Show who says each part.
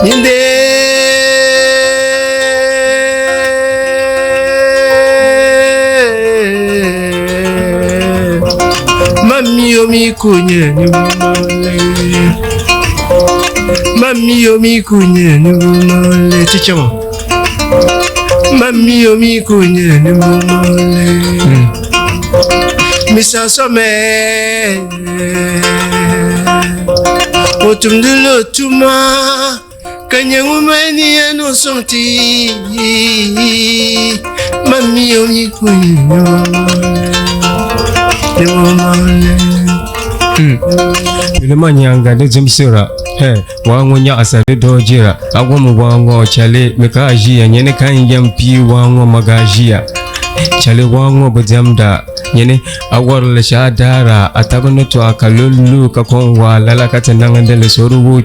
Speaker 1: Ninde Mami yomi kunye ni bumole Mami yomi kunye ni bumole Chichamo Mami yomi kunye ni bumole Misa some Otumdulo tuma Kanyangumani ano sonti Mami yomi kunye ni bumole
Speaker 2: Manyanga de Jimsura, Wangonya Asade Dojira, Awamu Wango, Chale, Mekajia, Yenekan Yampi, Wango Magajia, Chale Wango Bajamda, Yene, Awar Shadara, Atagono to Akalulu, Kakongwa, Lalakatananga de Soru,